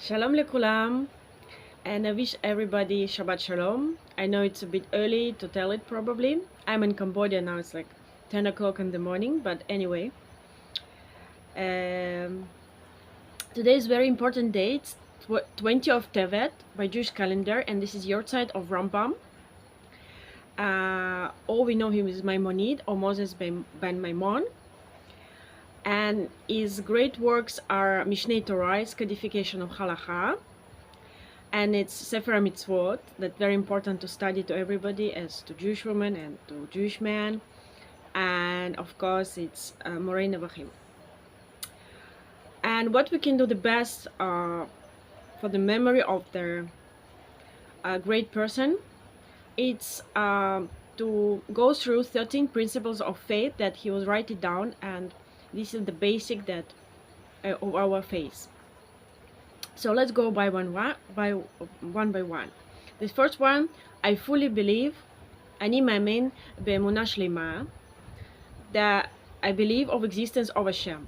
Shalom lekulam, and I wish everybody Shabbat Shalom. I know it's a bit early to tell it probably. I'm in Cambodia now, it's like 10 o'clock in the morning, but anyway. Um, Today is a very important day. It's 20 of Tevet by Jewish calendar, and this is Yahrzeit of Rambam. All we know him is Maimonid, or Moses ben Maimon. And his great works are Mishneh Torah, his codification of Halacha, and it's Sefer Hamitzvot, that's very important to study to everybody, as to Jewish women and to Jewish men. And of course, it's Moreh Nevuchim. And what we can do the best for the memory of the great person, it's to go through 13 principles of faith that he will write it down, and this is the basic that of our faith. So let's go by one by one. The first one, I fully believe, ani mamin be'emunah shlema, that I believe of existence of Hashem.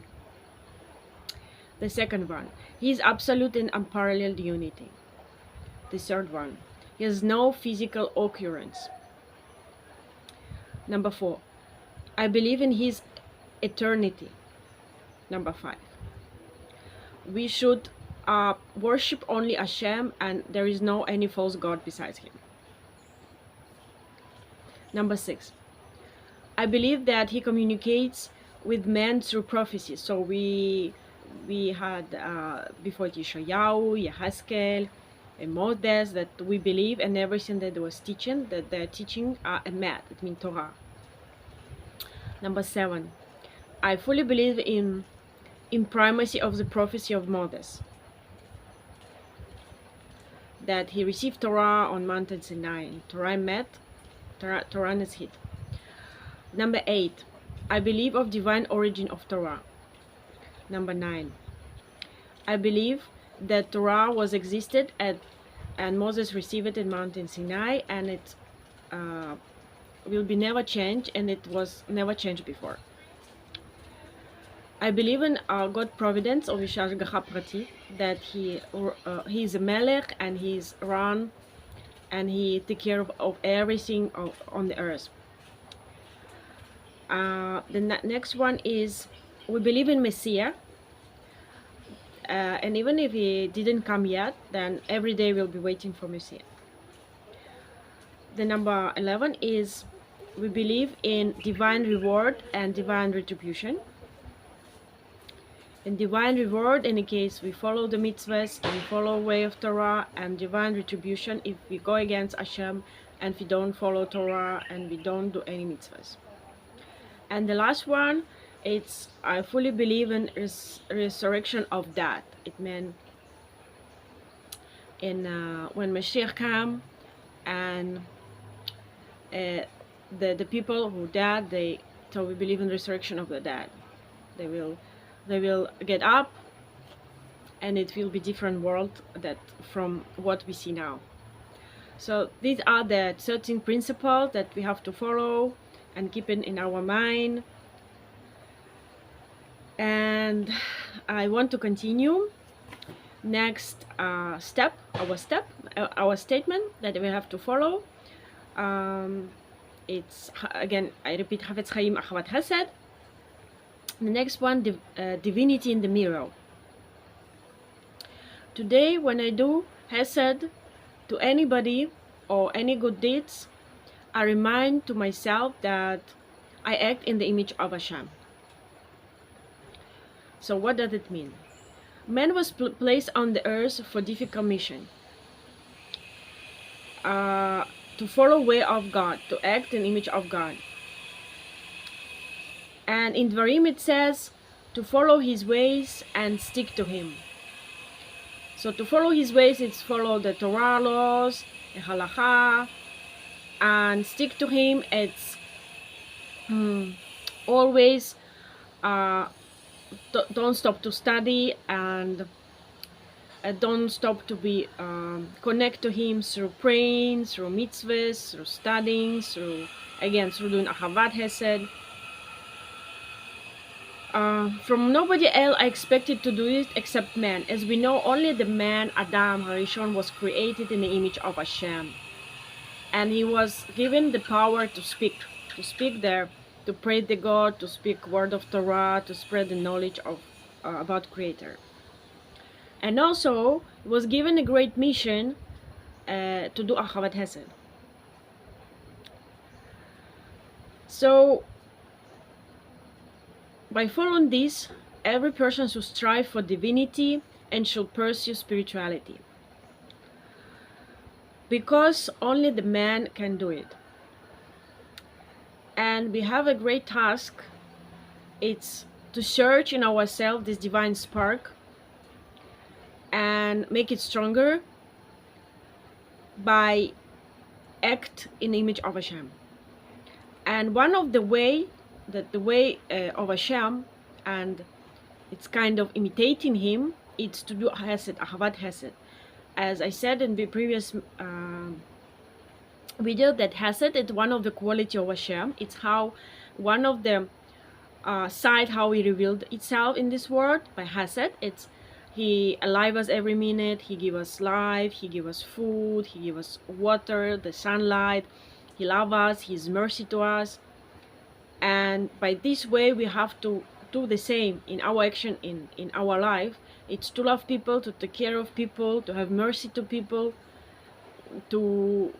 The second one, he is absolute and unparalleled unity. The third one, he has no physical occurrence. Number 4, I believe in his eternity. Number 5, we should worship only Hashem, and there is no any false god besides him. Number 6, I believe that he communicates with men through prophecies. So we had before Yeshayahu, Yehezkel, and Moses, that we believe, and everything that was teaching, that they're teaching Emet, it means Torah. Number 7, I fully believe in primacy of the prophecy of Moses, that he received Torah on Mountain Sinai, Torah met, Torah Neshit. Number 8, I believe of divine origin of Torah. Number 9, I believe that Torah was existed and Moses received it in Mountain Sinai, and it will be never changed, and it was never changed before. I believe in God providence of Yishashgacha Prati, that he is a melech, and he's run, and he take care of everything on the earth. The next one is, we believe in Messiah, and even if he didn't come yet, then every day we'll be waiting for Messiah. The number 11 is, we believe in divine reward and divine retribution. In divine reward, in the case we follow the mitzvahs and follow way of Torah, and divine retribution if we go against Hashem and we don't follow Torah and we don't do any mitzvahs. And the last one, it's, I fully believe in resurrection of that. It meant in when Mashiach came, and the people who died, so we believe in resurrection of the dead. They will get up, and it will be different world that from what we see now. So these are the 13 principles that we have to follow and keep it in our mind. And I want to continue next our statement that we have to follow. It's again, I repeat, Chafetz Chaim, Ahavath, Chesed. The next one, divinity in the mirror. Today, when I do Chesed to anybody or any good deeds, I remind to myself that I act in the image of Hashem. So what does it mean? Man was placed on the earth for difficult mission. To follow way of God, to act in image of God. And in Dvarim it says to follow his ways and stick to him. So to follow his ways, it's follow the Torah laws, the Halacha, and stick to him, it's always don't stop to study, and don't stop to be connect to him through praying, through mitzvahs, through studying, through doing Ahavath, Chesed. from nobody else I expected to do it except man. As we know, only the man, Adam Harishon, was created in the image of Hashem. And he was given the power to speak there, to praise the God, to speak word of Torah, to spread the knowledge of about Creator. And also, he was given a great mission to do Ahavath Chesed. So, by following this, every person should strive for divinity and should pursue spirituality. Because only the man can do it. And we have a great task. It's to search in ourselves this divine spark and make it stronger by act in the image of Hashem. And one of the way of Hashem, and it's kind of imitating him, it's to do Chesed, Ahavath Chesed. As I said in the previous video, that Chesed is one of the quality of Hashem. It's how one of the side how he revealed itself in this world by Chesed. It's he alive us every minute. He give us life. He give us food. He give us water, the sunlight. He love us. His mercy to us. And by this way, we have to do the same in our action in our life. It's to love people, to take care of people, to have mercy to people, to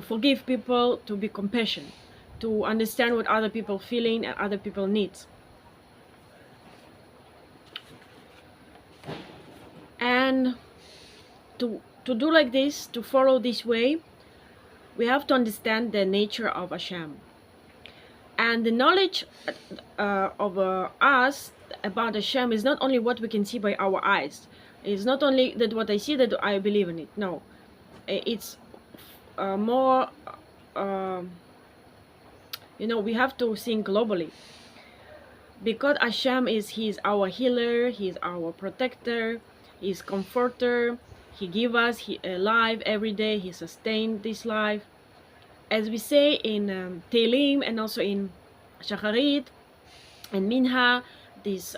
forgive people, to be compassionate, to understand what other people feeling and other people needs. And to do like this, to follow this way, we have to understand the nature of Hashem. And the knowledge of us about Hashem is not only what we can see by our eyes. It's not only that what I see that I believe in it. No, it's more. We have to think globally. Because Hashem He's our healer, He's our protector, He's comforter. He gives us life every day. He sustains this life. As we say in Tehillim and also in Shacharit and Minha, this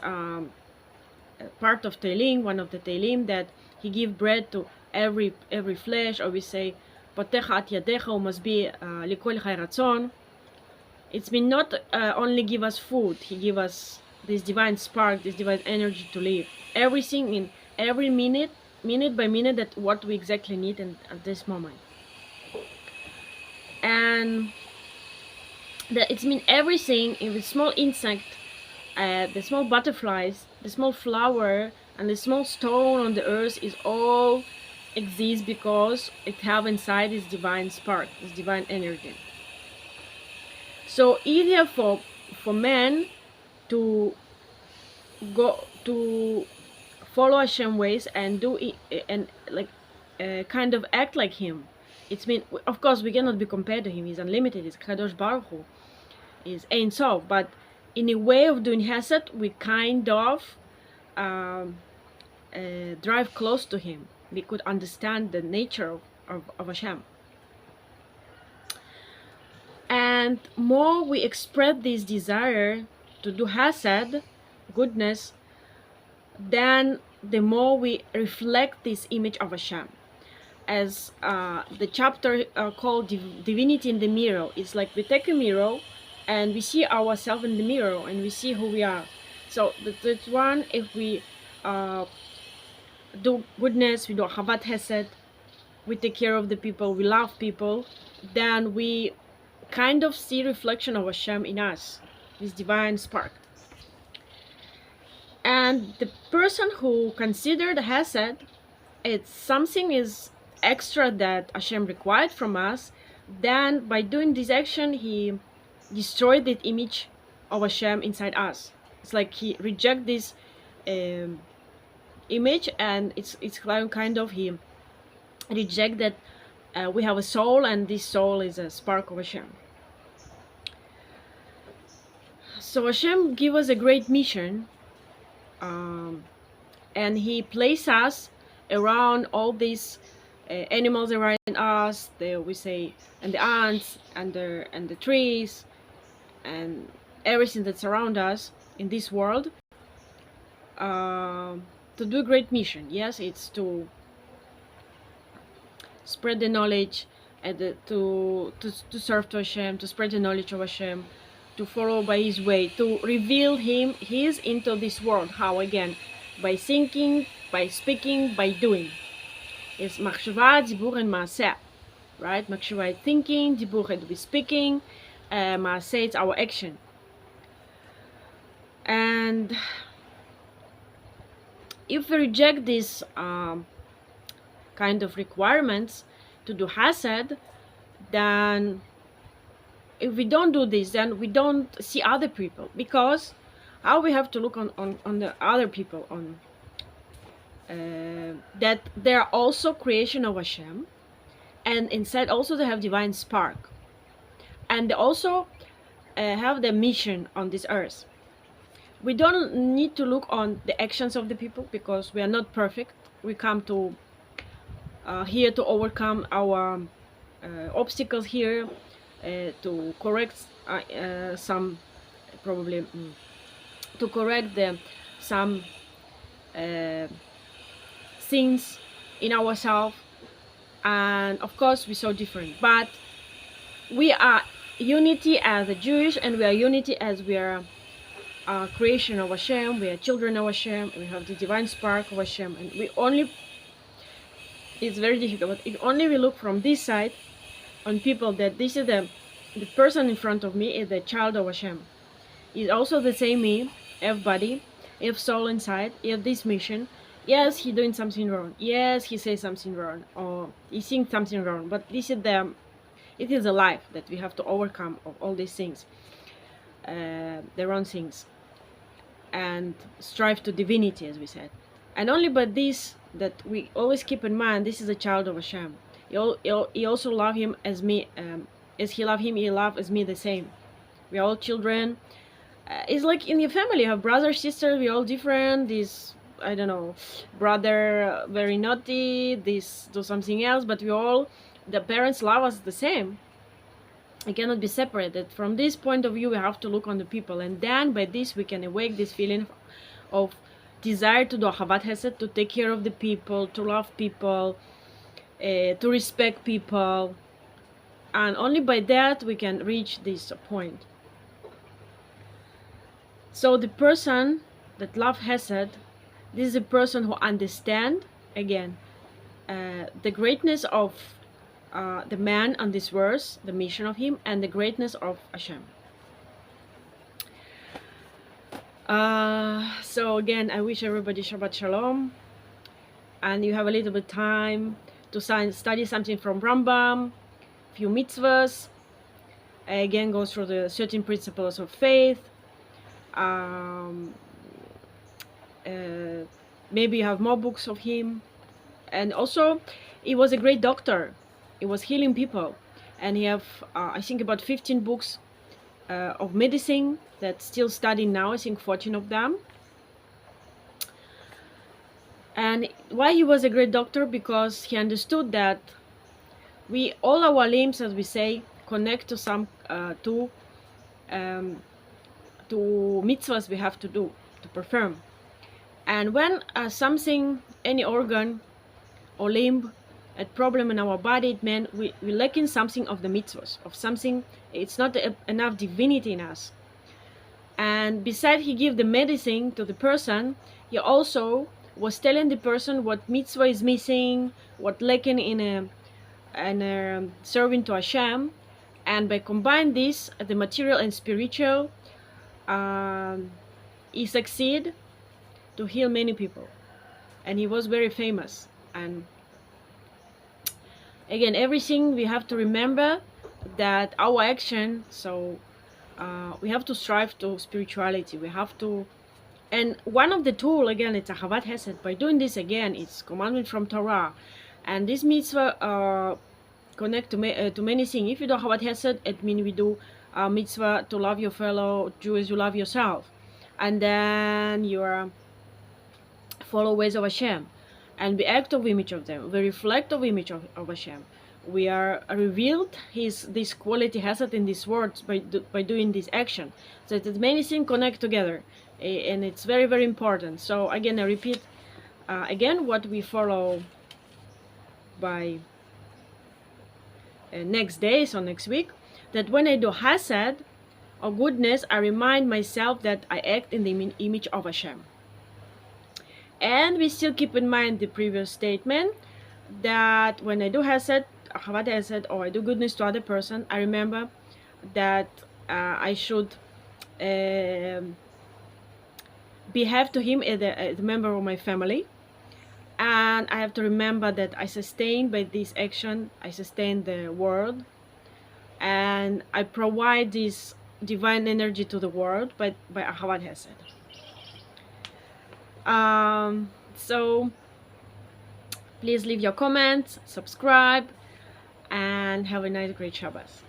part of Tehillim, one of the Tehillim, that He give bread to every flesh, or we say, Potecha at yadecha must be likol chai ratzon. It's been not only give us food, He give us this divine spark, this divine energy to live. Everything in every minute by minute, that what we exactly need at this moment. And it's mean everything, in the small insect, the small butterflies, the small flower, and the small stone on the earth is all exists because it have inside this divine spark, this divine energy. So easier for man to go to follow Hashem ways and do it, and like kind of act like Him. It's mean, of course, we cannot be compared to Him. He's unlimited. He's Kadosh Baruch Hu. He's Ein Sof. But in a way of doing Chesed, we kind of drive close to Him. We could understand the nature of Hashem. And more we express this desire to do Chesed, goodness, then the more we reflect this image of Hashem. As the chapter called Divinity in the Mirror, it's like we take a mirror and we see ourselves in the mirror and we see who we are. So that's one, if we do goodness, we do Ahavath Chesed, we take care of the people, we love people, then we kind of see reflection of Hashem in us, this divine spark. And the person who considered Chesed, it's something is extra that Hashem required from us, then by doing this action, he destroyed the image of Hashem inside us. It's like he reject this image, and it's kind of he reject that we have a soul, and this soul is a spark of Hashem. So Hashem give us a great mission, and He placed us around all these animals around us. We say, and the ants, and the trees, and everything that surrounds us in this world, to do a great mission. Yes, it's to spread the knowledge and to serve to Hashem, to spread the knowledge of Hashem, to follow by His way, to reveal His into this world. How? Again, by thinking, by speaking, by doing. It's machshava, dibur, and maaseh, right? Machshava is thinking, dibur is speaking, maaseh is our action. And if we reject these kind of requirements to do Chesed, then if we don't do this, then we don't see other people, because how we have to look on the other people, on that they are also creation of Hashem, and inside also they have divine spark, and they also have the mission on this earth. We don't need to look on the actions of the people, because we are not perfect. We come to here to overcome our obstacles here, to correct some, probably to correct some things in ourselves. And of course we're so different, but we are unity as a Jewish, and we are unity as we are creation of Hashem. We are children of Hashem. We have the divine spark of Hashem, and we only, it's very difficult, but if only we look from this side on people, that this is the person in front of me is the child of Hashem. Is also the same me, have body, have soul inside, have this mission. Yes, he doing something wrong. Yes, he says something wrong, or he thinks something wrong. But this is it is a life that we have to overcome of all these things, the wrong things, and strive to divinity, as we said. And only by this, that we always keep in mind, this is a child of Hashem. He also love him as me, as he love him, he love as me the same. We are all children. It's like in your family, you have brothers, sisters, we all different. This, I don't know, brother very naughty, this do something else, but we all, the parents love us the same. It cannot be separated. From this point of view, we have to look on the people, and then by this we can awake this feeling of desire to do Ahavath Chesed, to take care of the people, to love people, to respect people, and only by that we can reach this point. So the person that loves Chesed, this is a person who understands, again, the greatness of the man on this verse, the mission of him, and the greatness of Hashem. So again, I wish everybody Shabbat Shalom, and you have a little bit time to study something from Rambam, few mitzvahs, again go through the 13 principles of faith. Maybe you have more books of him, and also he was a great doctor. He was healing people, and he have I think about 15 books of medicine that still studying now. I think 14 of them. And why he was a great doctor? Because he understood that we, all our limbs, as we say, connect to some to mitzvahs we have to do, to perform. And when something, any organ or limb, a problem in our body, it means we lacking something of the mitzvahs, of something, it's not enough divinity in us. And besides he give the medicine to the person, he also was telling the person what mitzvah is missing, what lacking in serving to Hashem. And by combine this, the material and spiritual, he succeed to heal many people, and he was very famous. And again, everything we have to remember that our action, so we have to strive to spirituality. We have to, and one of the tool, again, it's Ahavath Chesed. By doing this, again, it's commandment from Torah, and this mitzvah connect to many things. If you do Ahavath Chesed, it means we do mitzvah to love your fellow Jew as you love yourself, and then you are follow ways of Hashem, and we act of image of them, we reflect of image of Hashem. we are revealed this quality Hesed in these words by doing this action. So that many things connect together, and it's very, very important. So again, I repeat again what we follow by next days or next week, that when I do Hesed or goodness, I remind myself that I act in the image of Hashem. And we still keep in mind the previous statement that when I do Hesed, Ahavath Hesed, or I do goodness to other person, I remember that I should behave to him as a member of my family. And I have to remember that I sustain by this action, I sustain the world, and I provide this divine energy to the world by Ahavath Hesed. So please leave your comments, subscribe, and have a nice, great Shabbos.